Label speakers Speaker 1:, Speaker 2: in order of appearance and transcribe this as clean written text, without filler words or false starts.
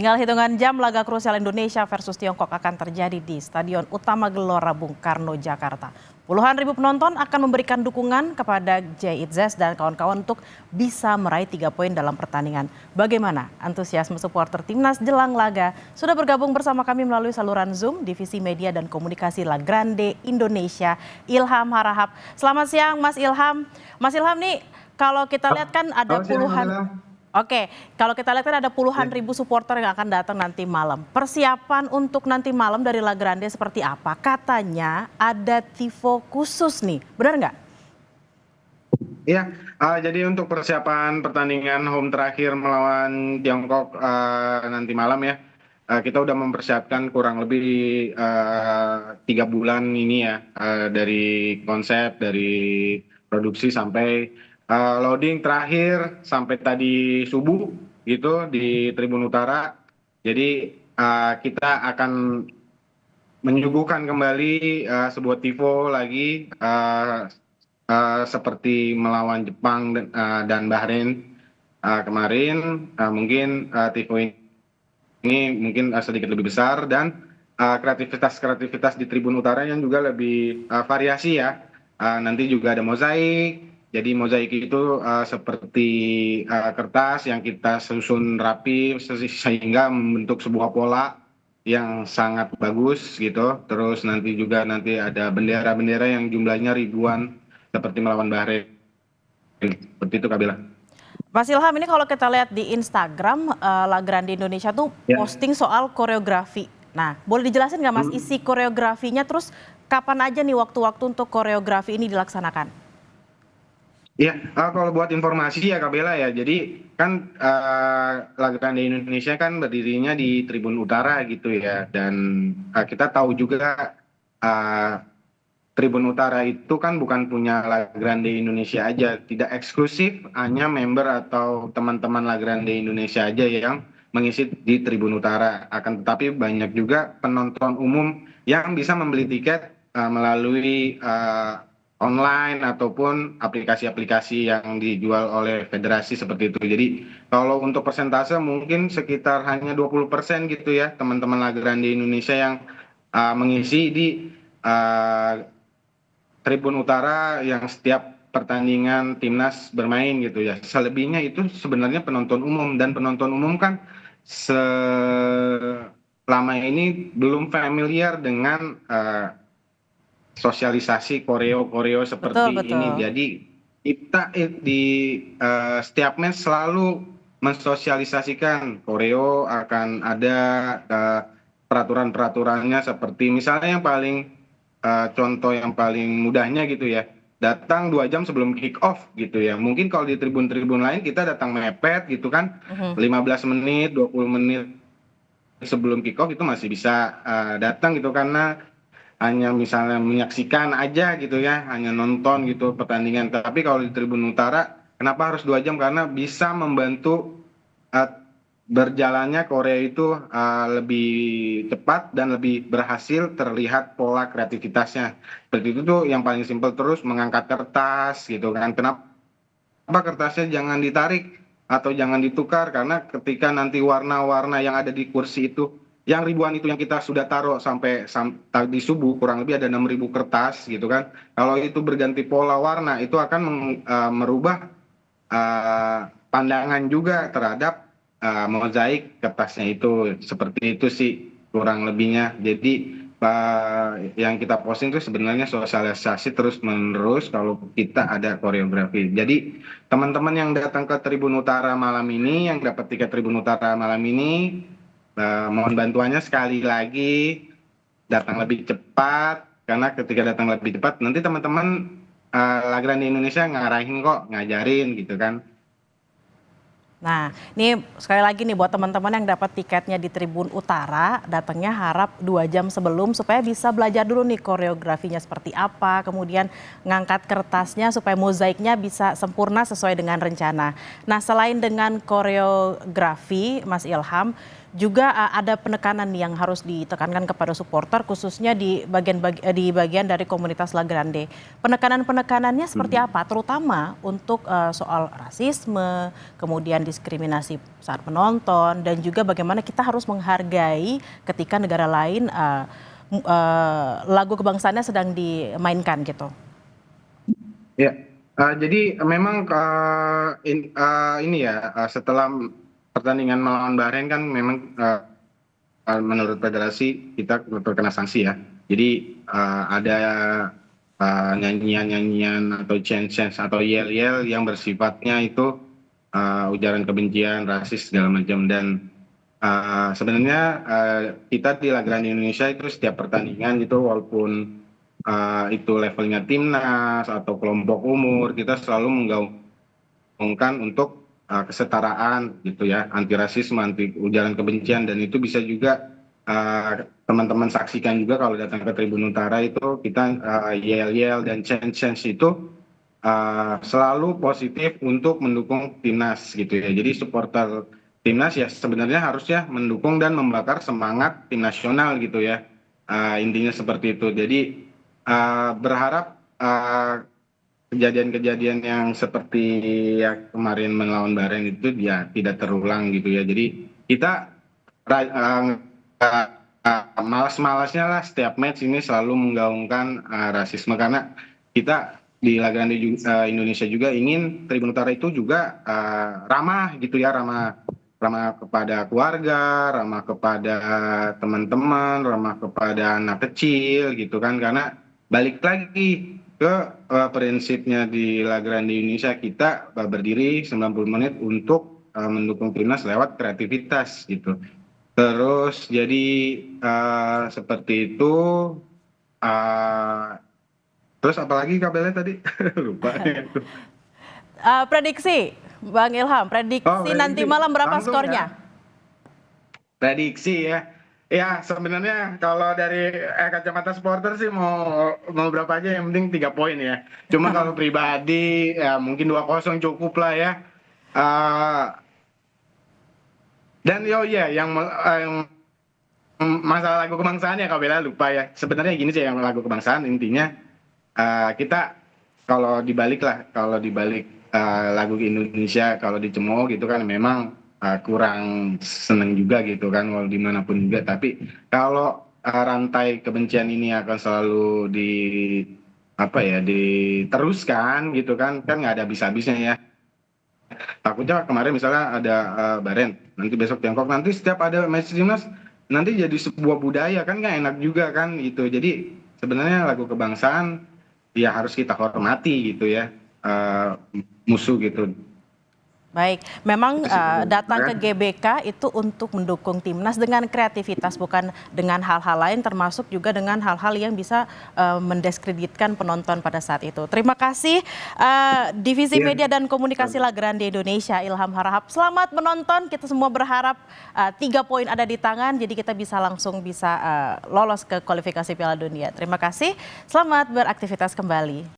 Speaker 1: Tinggal hitungan jam laga krusial Indonesia versus Tiongkok akan terjadi di Stadion Utama Gelora Bung Karno, Jakarta. Puluhan ribu penonton akan memberikan dukungan kepada Jay Itzes dan kawan-kawan untuk bisa meraih 3 poin dalam pertandingan. Bagaimana antusiasme supporter timnas jelang laga? Sudah bergabung bersama kami melalui saluran Zoom, Divisi Media dan Komunikasi La Grande Indonesia, Ilham Harahap. Selamat siang Mas Ilham. Mas Ilham nih, kalau kita lihat kan ada
Speaker 2: Selamat siang,
Speaker 1: puluhan...
Speaker 2: Nabila.
Speaker 1: Oke, kalau kita lihat kan ada puluhan ribu supporter yang akan datang nanti malam. Persiapan untuk nanti malam dari La Grande seperti apa? Katanya ada tifo khusus nih, benar nggak?
Speaker 2: Iya, jadi untuk persiapan pertandingan home terakhir melawan Tiongkok nanti malam ya, kita udah mempersiapkan kurang lebih 3 bulan ini ya, dari konsep, dari produksi sampai loading terakhir sampai tadi subuh gitu di Tribun Utara. Jadi kita akan menyuguhkan kembali sebuah tifo lagi seperti melawan Jepang dan Bahrain kemarin. Mungkin tifo ini mungkin sedikit lebih besar dan kreativitas di Tribun Utara yang juga lebih variasi ya. Nanti juga ada mozaik. Jadi mozaik itu seperti kertas yang kita susun rapi sehingga membentuk sebuah pola yang sangat bagus gitu. Terus nanti ada bendera-bendera yang jumlahnya ribuan seperti melawan Bahrain. Seperti itu, Kak Bella.
Speaker 1: Mas Ilham, ini kalau kita lihat di Instagram, La Grande Indonesia tuh
Speaker 2: Ya.
Speaker 1: posting soal koreografi. Nah, boleh dijelasin nggak Mas isi koreografinya, terus kapan aja nih waktu-waktu untuk koreografi ini dilaksanakan?
Speaker 2: Iya, kalau buat informasi ya Kak Bella ya, jadi kan La Grande Indonesia kan berdirinya di Tribun Utara gitu ya, dan kita tahu juga uh, Tribun Utara itu kan bukan punya La Grande Indonesia aja, tidak eksklusif hanya member atau teman-teman La Grande Indonesia aja yang mengisi di Tribun Utara. Akan tetapi banyak juga penonton umum yang bisa membeli tiket melalui online ataupun aplikasi-aplikasi yang dijual oleh federasi seperti itu. Jadi kalau untuk persentase mungkin sekitar hanya 20% gitu ya teman-teman La Grande Indonesia yang mengisi di uh, Tribun Utara yang setiap pertandingan timnas bermain gitu ya. Selebihnya itu sebenarnya penonton umum, dan penonton umum kan selama ini belum familiar dengan sosialisasi koreo-koreo
Speaker 1: Betul,
Speaker 2: seperti ini.
Speaker 1: betul.
Speaker 2: Jadi kita di setiap match selalu mensosialisasikan koreo, akan ada peraturan-peraturannya, seperti misalnya yang paling contoh yang paling mudahnya gitu ya, datang 2 jam sebelum kick off gitu ya. Mungkin kalau di tribun-tribun lain kita datang mepet gitu kan, 15 menit, 20 menit sebelum kick off itu masih bisa datang gitu, karena hanya misalnya menyaksikan aja gitu ya, hanya nonton gitu pertandingan. Tapi kalau di Tribun Utara, kenapa harus 2 jam? Karena bisa membantu berjalannya Korea itu lebih cepat dan lebih berhasil terlihat pola kreativitasnya. Seperti itu tuh yang paling simpel. Terus mengangkat kertas gitu kan. Kenapa kertasnya jangan ditarik atau jangan ditukar, karena ketika nanti warna-warna yang ada di kursi itu, yang ribuan itu yang kita sudah taruh sampai tadi subuh, kurang lebih ada 6.000 kertas gitu kan. Kalau itu berganti pola warna, itu akan merubah pandangan juga terhadap mozaik kertasnya itu. Seperti itu sih kurang lebihnya. Jadi yang kita posting itu sebenarnya sosialisasi terus menerus kalau kita ada koreografi. Jadi teman-teman yang datang ke Tribun Utara malam ini, yang dapat tiket Tribun Utara malam ini, mohon bantuannya sekali lagi datang lebih cepat, karena ketika datang lebih cepat nanti teman-teman La Grande Indonesia ngarahin kok, ngajarin gitu kan.
Speaker 1: Nah, ini sekali lagi nih buat teman-teman yang dapat tiketnya di Tribun Utara, datangnya harap 2 jam sebelum supaya bisa belajar dulu nih koreografinya seperti apa, kemudian ngangkat kertasnya supaya mozaiknya bisa sempurna sesuai dengan rencana. Nah, selain dengan koreografi, Mas Ilham, juga ada penekanan yang harus ditekankan kepada supporter khususnya di bagian dari komunitas La Grande. Penekanan-penekanannya seperti apa? Terutama untuk soal rasisme, kemudian diskriminasi saat menonton dan juga bagaimana kita harus menghargai ketika negara lain lagu kebangsaannya sedang dimainkan gitu.
Speaker 2: Ya, jadi memang ini ya setelah pertandingan melawan Bahrain kan memang menurut federasi kita terkena sanksi ya. Jadi ada nyanyian-nyanyian atau chant-chant atau yel-yel yang bersifatnya itu ujaran kebencian, rasis segala macam. Dan sebenarnya kita di La Grande Indonesia itu setiap pertandingan gitu walaupun itu levelnya timnas atau kelompok umur, kita selalu menggaungkan untuk kesetaraan gitu ya, anti rasisme, anti ujaran kebencian. Dan itu bisa juga teman-teman saksikan juga kalau datang ke Tribun Utara itu kita yel-yel dan chant-chant itu selalu positif untuk mendukung timnas gitu ya. Jadi supporter timnas ya sebenarnya harusnya mendukung dan membakar semangat tim nasional gitu ya. Intinya seperti itu. Jadi berharap kejadian-kejadian yang seperti yang kemarin melawan Bahrain itu ya tidak terulang gitu ya. Jadi kita malas-malasnya lah setiap match ini selalu menggaungkan rasisme, karena kita di La Grande Indonesia juga ingin Tribun Utara itu juga ramah gitu ya, ramah kepada keluarga, ramah kepada teman-teman, ramah kepada anak kecil gitu kan. Karena balik lagi ke prinsipnya di La Grande Indonesia, kita berdiri 90 menit untuk mendukung timnas lewat kreativitas gitu. Terus jadi seperti itu. Terus apalagi kabelnya tadi? Lupa.
Speaker 1: Prediksi, Bang Ilham, prediksi nanti malam berapa
Speaker 2: langsung
Speaker 1: skornya?
Speaker 2: Ya. Prediksi ya. Ya sebenarnya kalau dari kacamata supporter sih mau berapa aja, yang penting 3 poin ya. Cuma kalau pribadi ya mungkin 2-0 cukup lah ya. Dan yang masalah lagu kebangsaan ya Kak Bella, lupa ya. Sebenarnya gini sih, yang lagu kebangsaan intinya kita kalau dibalik lagu Indonesia kalau dicemooh gitu kan memang kurang seneng juga gitu kan, walau dimanapun juga. Tapi kalau rantai kebencian ini akan selalu diteruskan gitu kan nggak ada habis-habisnya ya. Takutnya kemarin misalnya ada Bahrain, nanti besok Tiongkok, nanti setiap ada match timnas nanti jadi sebuah budaya kan nggak enak juga kan gitu. Jadi sebenarnya lagu kebangsaan ya harus kita hormati gitu ya, musuh gitu.
Speaker 1: Baik, memang datang ke GBK itu untuk mendukung timnas dengan kreativitas, bukan dengan hal-hal lain, termasuk juga dengan hal-hal yang bisa mendiskreditkan penonton pada saat itu. Terima kasih Divisi Media dan Komunikasi La Grande Indonesia, Ilham Harahap. Selamat menonton, kita semua berharap 3 poin ada di tangan, jadi kita bisa langsung lolos ke kualifikasi Piala Dunia. Terima kasih, selamat beraktivitas kembali.